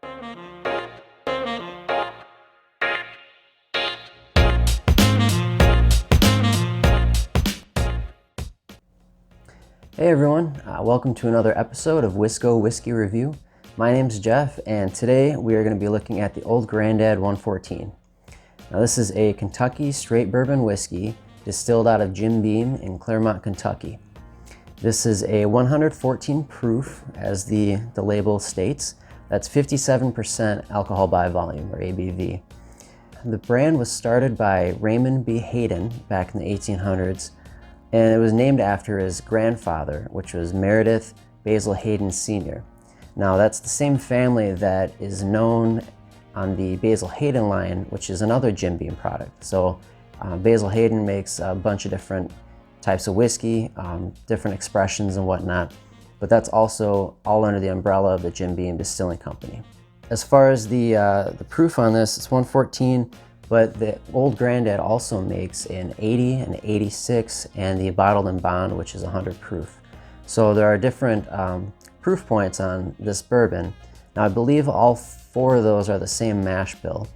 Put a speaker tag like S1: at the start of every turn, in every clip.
S1: Hey everyone, welcome to another episode of Wisco Whiskey Review. My name's Jeff, and today we are going to be looking at the Old Grandad 114. Now this is a Kentucky straight bourbon whiskey distilled out of Jim Beam in Claremont, Kentucky. This is a 114 proof, as the label states. That's 57% alcohol by volume, or ABV. The brand was started by Raymond B. Hayden back in the 1800s, and it was named after his grandfather, which was Meredith Basil Hayden Sr. Now that's the same family that is known on the Basil Hayden line, which is another Jim Beam product. So Basil Hayden makes a bunch of different types of whiskey, different expressions and whatnot, but that's also all under the umbrella of the Jim Beam Distilling Company. As far as the proof on this, it's 114, but the Old Grandad also makes an 80, an 86, and the Bottled in Bond, which is 100 proof. So there are different proof points on this bourbon. Now I believe all four of those are the same mash bill.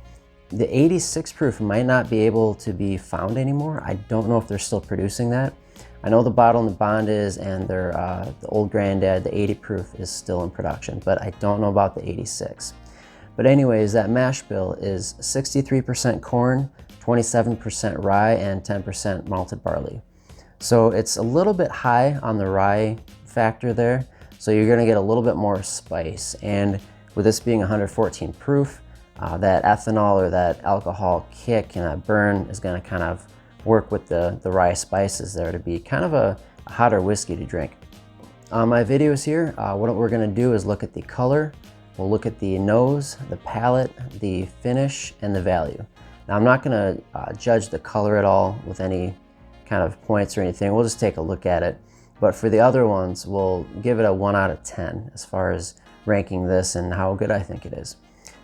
S1: The 86 proof might not be able to be found anymore. I don't know if they're still producing that. I know the Bottled in Bond is, and the Old Grandad, the 80 proof, is still in production, but I don't know about the 86. But anyways, that mash bill is 63% corn, 27% rye, and 10% malted barley. So it's a little bit high on the rye factor there, so you're gonna get a little bit more spice. And with this being 114 proof, that ethanol or that alcohol kick and that burn is gonna kind of work with the rye spices there to be kind of a hotter whiskey to drink. On my videos here, what we're gonna do is look at the color, we'll look at the nose, the palate, the finish, and the value. Now I'm not gonna judge the color at all with any kind of points or anything. We'll just take a look at it. But for the other ones, we'll give it a 1 out of 10 as far as ranking this and how good I think it is.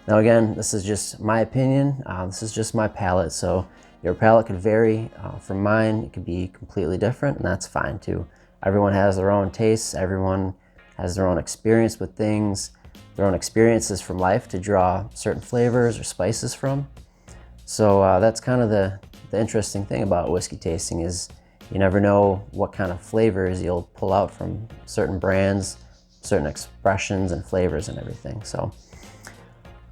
S1: Now again, this is just my opinion. This is just my palate, so your palate could vary. From mine, it could be completely different, and that's fine too. Everyone has their own tastes. Everyone has their own experience with things, their own experiences from life to draw certain flavors or spices from. So that's kind of the interesting thing about whiskey tasting, is you never know what kind of flavors you'll pull out from certain brands, certain expressions and flavors and everything. So,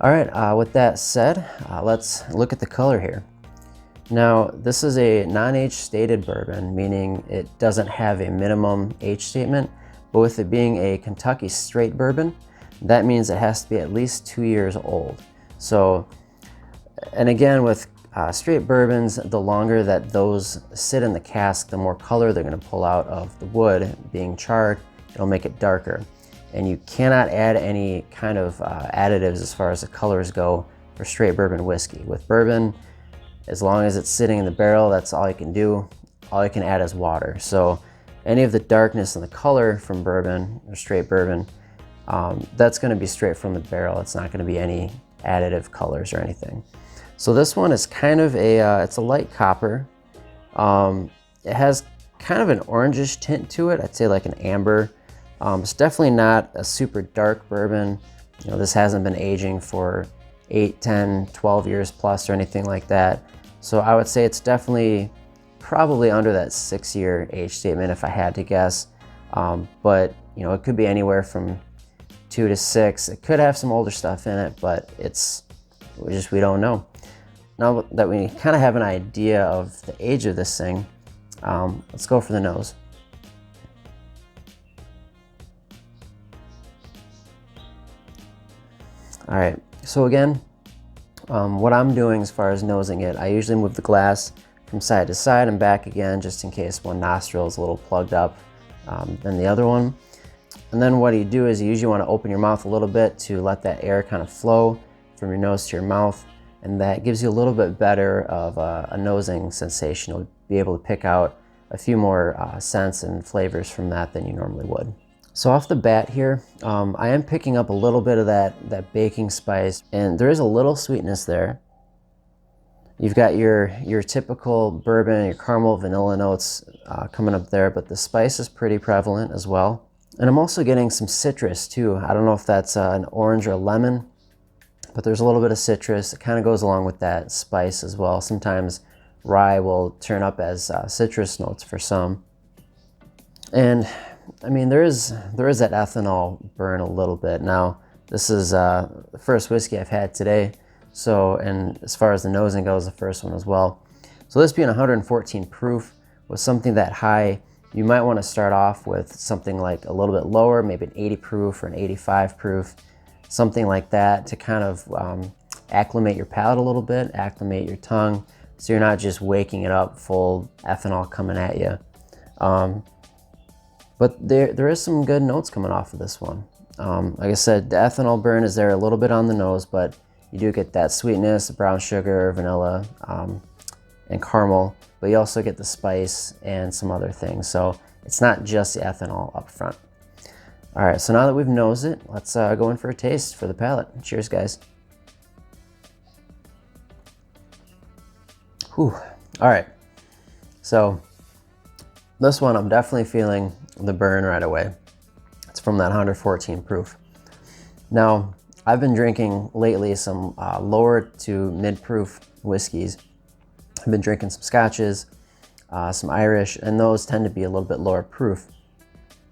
S1: all right, with that said, let's look at the color here. Now, this is a non-age stated bourbon, meaning it doesn't have a minimum age statement, but with it being a Kentucky straight bourbon, that means it has to be at least 2 years old. So, and again, with straight bourbons, the longer that those sit in the cask, the more color they're going to pull out of the wood being charred. It'll make it darker. And you cannot add any kind of additives as far as the colors go for straight bourbon whiskey. With bourbon, as long as it's sitting in the barrel, that's all you can do. All you can add is water. So any of the darkness and the color from bourbon or straight bourbon, that's going to be straight from the barrel. It's not going to be any additive colors or anything. So this one is kind of it's a light copper. It has kind of an orangish tint to it. I'd say like an amber. It's definitely not a super dark bourbon. You know, this hasn't been aging for 8, 10, 12 years plus or anything like that. So I would say it's definitely probably under that 6-year age statement if I had to guess. But you know, it could be anywhere from 2 to 6. It could have some older stuff in it, but we don't know. Now that we kind of have an idea of the age of this thing, let's go for the nose. All right, so again, what I'm doing as far as nosing it, I usually move the glass from side to side and back again, just in case one nostril is a little plugged up than the other one. And then what you do is you usually want to open your mouth a little bit to let that air kind of flow from your nose to your mouth, and that gives you a little bit better of a nosing sensation. You'll be able to pick out a few more scents and flavors from that than you normally would. So off the bat here, I am picking up a little bit of that baking spice, and there is a little sweetness there. You've got your typical bourbon, your caramel, vanilla notes coming up there, but the spice is pretty prevalent as well. And I'm also getting some citrus too. I don't know if that's an orange or a lemon. but there's a little bit of citrus. It kind of goes along with that spice as well. Sometimes rye will turn up as citrus notes for some. And I mean, there is that ethanol burn a little bit. Now, this is the first whiskey I've had today. So, and as far as the nosing goes, the first one as well. So this being 114 proof with something that high, you might want to start off with something like a little bit lower, maybe an 80 proof or an 85 proof, something like that to kind of acclimate your palate a little bit, acclimate your tongue, so you're not just waking it up full ethanol coming at you. But there is some good notes coming off of this one. Like I said, the ethanol burn is there a little bit on the nose, but you do get that sweetness, brown sugar, vanilla, and caramel, but you also get the spice and some other things. So it's not just the ethanol up front. All right, so now that we've nosed it, let's go in for a taste for the palate. Cheers, guys. Whew. All right, so this one I'm definitely feeling the burn right away. It's from that 114 proof. Now, I've been drinking lately some lower to mid-proof whiskeys. I've been drinking some Scotches, some Irish, and those tend to be a little bit lower proof.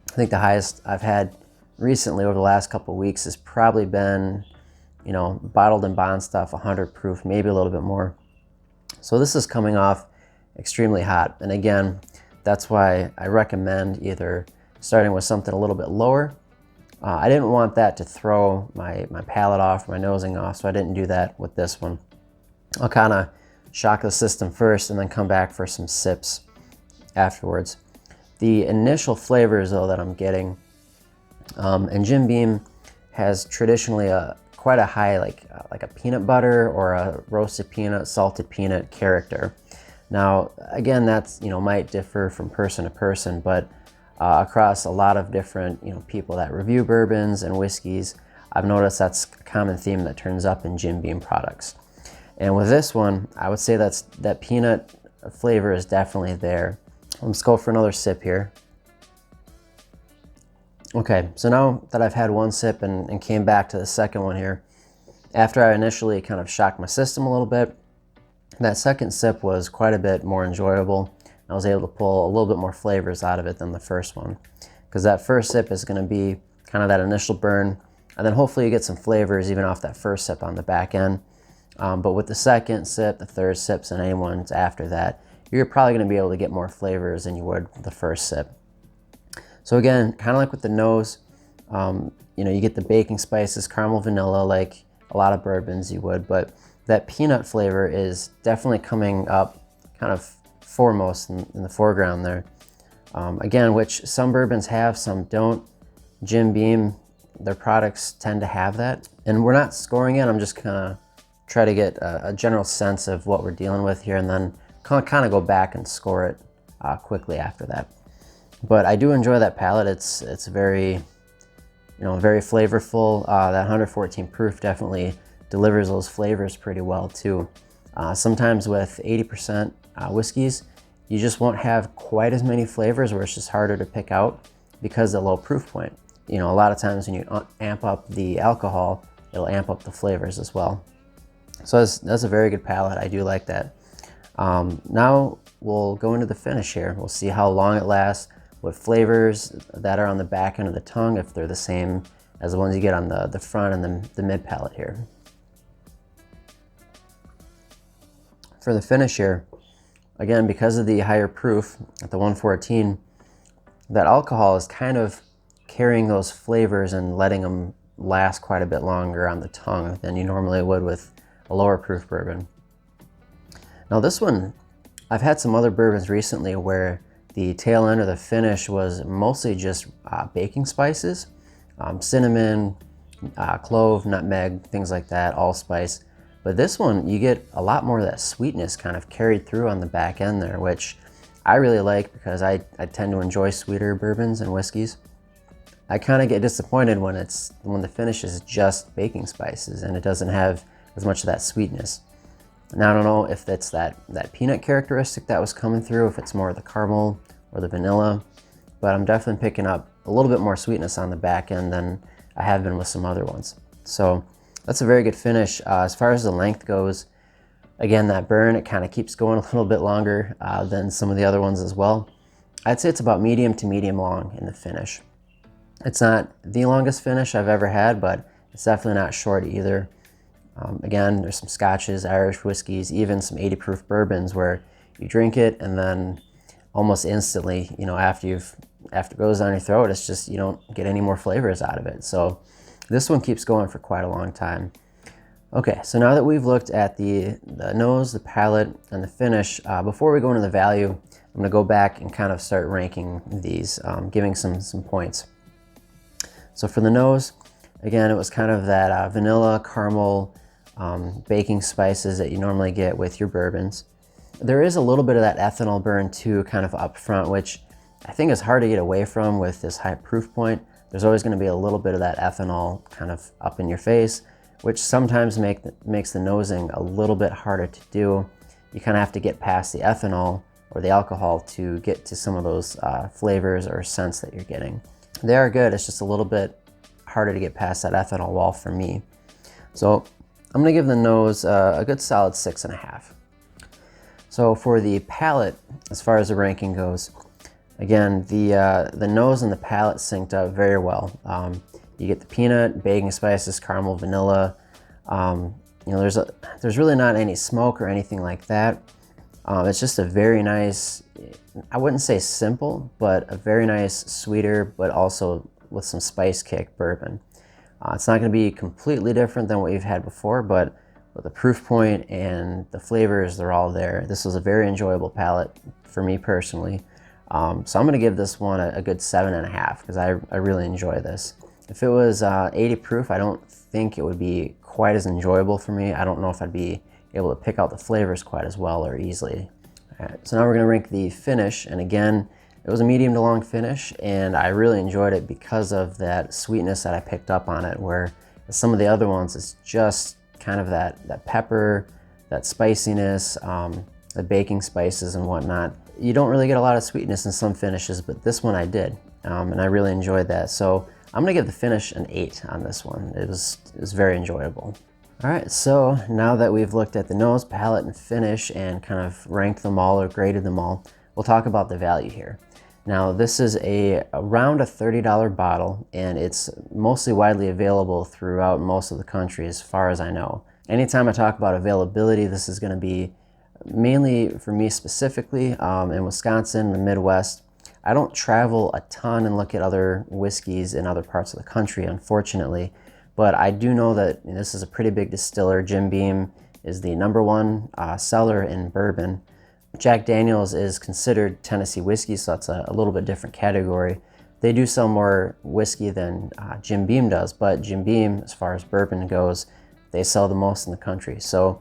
S1: I think the highest I've had recently over the last couple of weeks has probably been, you know, bottled and bond stuff, 100 proof, maybe a little bit more. So this is coming off extremely hot. And again, that's why I recommend either starting with something a little bit lower. I didn't want that to throw my palate off, my nosing off, so I didn't do that with this one. I'll kind of shock the system first and then come back for some sips afterwards. The initial flavors though that I'm getting, and Jim Beam has traditionally quite a high like a peanut butter or a roasted peanut, salted peanut character. Now again, that's, you know, might differ from person to person, but across a lot of different, you know, people that review bourbons and whiskeys, I've noticed that's a common theme that turns up in Jim Beam products. And with this one, I would say that peanut flavor is definitely there. Let's go for another sip here. Okay, so now that I've had one sip and came back to the second one here, after I initially kind of shocked my system a little bit, that second sip was quite a bit more enjoyable. I was able to pull a little bit more flavors out of it than the first one, because that first sip is going to be kind of that initial burn, and then hopefully you get some flavors even off that first sip on the back end. But with the second sip, the third sips, and any ones after that, you're probably going to be able to get more flavors than you would the first sip. So again, kind of like with the nose, you know, you get the baking spices, caramel, vanilla, like a lot of bourbons you would, but that peanut flavor is definitely coming up kind of foremost in the foreground there. Again, which some bourbons have, some don't. Jim Beam, their products tend to have that. And we're not scoring it, I'm just kind of try to get a general sense of what we're dealing with here, and then kind of go back and score it quickly after that. But I do enjoy that palate. It's very, you know, very flavorful. That 114 proof definitely delivers those flavors pretty well too. Sometimes with 80% whiskeys, you just won't have quite as many flavors, where it's just harder to pick out because of the low proof point. You know, a lot of times when you amp up the alcohol, it'll amp up the flavors as well. So that's a very good palate. I do like that. Now we'll go into the finish here. We'll see how long it lasts, what flavors that are on the back end of the tongue, if they're the same as the ones you get on the front and the mid palate here. For the finish here, again, because of the higher proof at the 114, that alcohol is kind of carrying those flavors and letting them last quite a bit longer on the tongue than you normally would with a lower proof bourbon. Now this one, I've had some other bourbons recently where the tail end of the finish was mostly just baking spices, cinnamon, clove, nutmeg, things like that, allspice. But this one, you get a lot more of that sweetness kind of carried through on the back end there, which I really like because I tend to enjoy sweeter bourbons and whiskeys. I kind of get disappointed when the finish is just baking spices and it doesn't have as much of that sweetness. Now I don't know if it's that peanut characteristic that was coming through, if it's more of the caramel or the vanilla, but I'm definitely picking up a little bit more sweetness on the back end than I have been with some other ones. So That's a very good finish. As far as the length goes, again, that burn, it kind of keeps going a little bit longer than some of the other ones as well. I'd say it's about medium to medium long in the finish. It's not the longest finish I've ever had, but it's definitely not short either. Again, there's some scotches, Irish whiskeys, even some 80 proof bourbons where you drink it and then almost instantly, after it goes down your throat, it's just, you don't get any more flavors out of it. So this one keeps going for quite a long time. Okay, so now that we've looked at the nose, the palate, and the finish, before we go into the value, I'm gonna go back and kind of start ranking these, giving some points. So for the nose, again, it was kind of that vanilla, caramel, baking spices that you normally get with your bourbons. There is a little bit of that ethanol burn too, kind of up front, which I think is hard to get away from with this high proof point. There's always gonna be a little bit of that ethanol kind of up in your face, which sometimes makes the nosing a little bit harder to do. You kind of have to get past the ethanol or the alcohol to get to some of those flavors or scents that you're getting. They are good, it's just a little bit harder to get past that ethanol wall for me. So I'm gonna give the nose a good solid 6.5. So for the palate, as far as the ranking goes, again, the nose and the palate synced up very well. You get the peanut, baking spices, caramel, vanilla. There's really not any smoke or anything like that. It's just a very nice, I wouldn't say simple, but a very nice, sweeter, but also with some spice kick bourbon. It's not going to be completely different than what you've had before, but with the proof point and the flavors, they're all there. This was a very enjoyable palate for me personally. So I'm going to give this one a good 7.5 because I really enjoy this. If it was 80 proof, I don't think it would be quite as enjoyable for me. I don't know if I'd be able to pick out the flavors quite as well or easily. All right, so now we're gonna rank the finish. And again, it was a medium to long finish and I really enjoyed it because of that sweetness that I picked up on it, where some of the other ones, it's just kind of that pepper, that spiciness, the baking spices and whatnot. You don't really get a lot of sweetness in some finishes, but this one I did, and I really enjoyed that. So I'm gonna give the finish an 8 on this one. It was very enjoyable. All right, so now that we've looked at the nose, palate, and finish and kind of ranked them all or graded them all, we'll talk about the value here. Now this is around a $30 bottle and it's mostly widely available throughout most of the country as far as I know. Anytime I talk about availability, this is gonna be mainly for me specifically in Wisconsin, the Midwest. I don't travel a ton and look at other whiskeys in other parts of the country, unfortunately, but I do know that this is a pretty big distiller. Jim Beam is the #1 seller in bourbon. Jack Daniel's is considered Tennessee whiskey, so that's a little bit different category. They do sell more whiskey than Jim Beam does, but Jim Beam, as far as bourbon goes, they sell the most in the country. So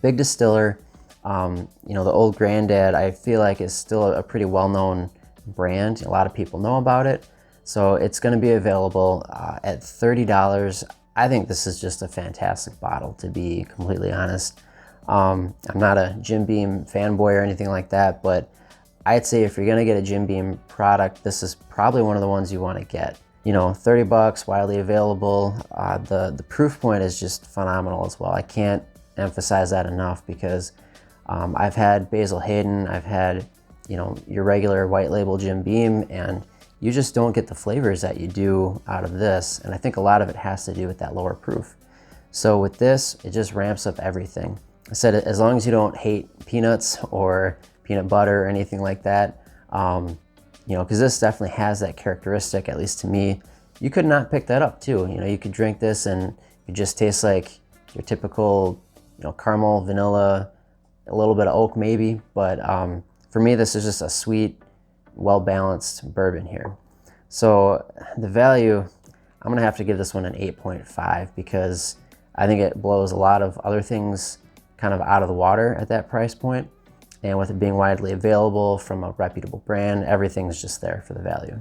S1: big distiller. The Old Grandad, I feel like is still a pretty well-known brand. A lot of people know about it. So it's going to be available at $30. I think this is just a fantastic bottle, to be completely honest. I'm not a Jim Beam fanboy or anything like that, but I'd say if you're going to get a Jim Beam product, this is probably one of the ones you want to get. 30 bucks, widely available. The proof point is just phenomenal as well. I can't emphasize that enough because I've had Basil Hayden, I've had, your regular white label Jim Beam, and you just don't get the flavors that you do out of this. And I think a lot of it has to do with that lower proof. So with this, it just ramps up everything. I said, as long as you don't hate peanuts or peanut butter or anything like that, because this definitely has that characteristic, at least to me. You could not pick that up too. You could drink this and it just tastes like your typical, caramel, vanilla, a little bit of oak maybe, but for me, this is just a sweet, well-balanced bourbon here. So the value, I'm gonna have to give this one an 8.5 because I think it blows a lot of other things kind of out of the water at that price point. And with it being widely available from a reputable brand, everything's just there for the value.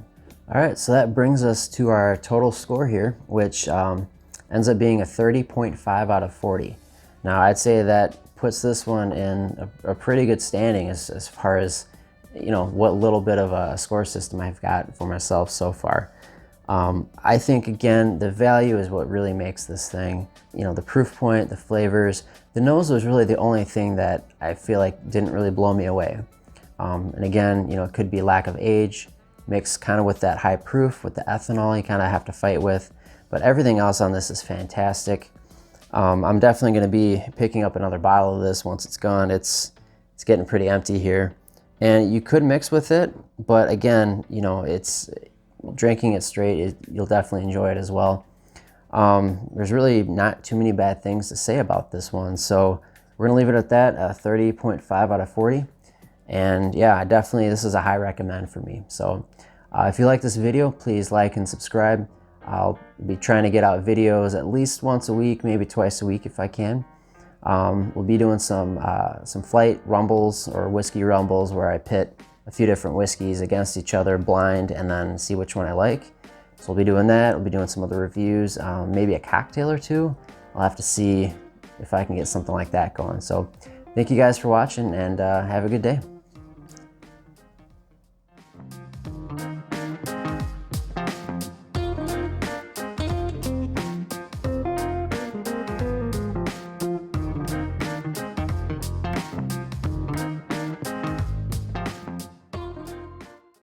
S1: All right, so that brings us to our total score here, which ends up being a 30.5 out of 40. Now I'd say that puts this one in a pretty good standing as far as what little bit of a score system I've got for myself so far. I think, again, the value is what really makes this thing. You know, the proof point, the flavors. The nose was really the only thing that I feel like didn't really blow me away. And again, you know, it could be lack of age, mixed kind of with that high proof, with the ethanol you kind of have to fight with. But everything else on this is fantastic. I'm definitely going to be picking up another bottle of this once it's gone. It's getting pretty empty here. And you could mix with it, but again, you know, it's drinking it straight, you'll definitely enjoy it as well. There's really not too many bad things to say about this one, so we're gonna leave it at that, 30.5 out of 40. And yeah, definitely this is a high recommend for me. So if you like this video, please like and subscribe. I'll be trying to get out videos at least once a week, maybe twice a week if I can. We'll be doing some flight rumbles or whiskey rumbles where I pit a few different whiskeys against each other blind and then see which one I like. So we'll be doing that. We'll be doing some other reviews, maybe a cocktail or two. I'll have to see if I can get something like that going. So thank you guys for watching, and have a good day.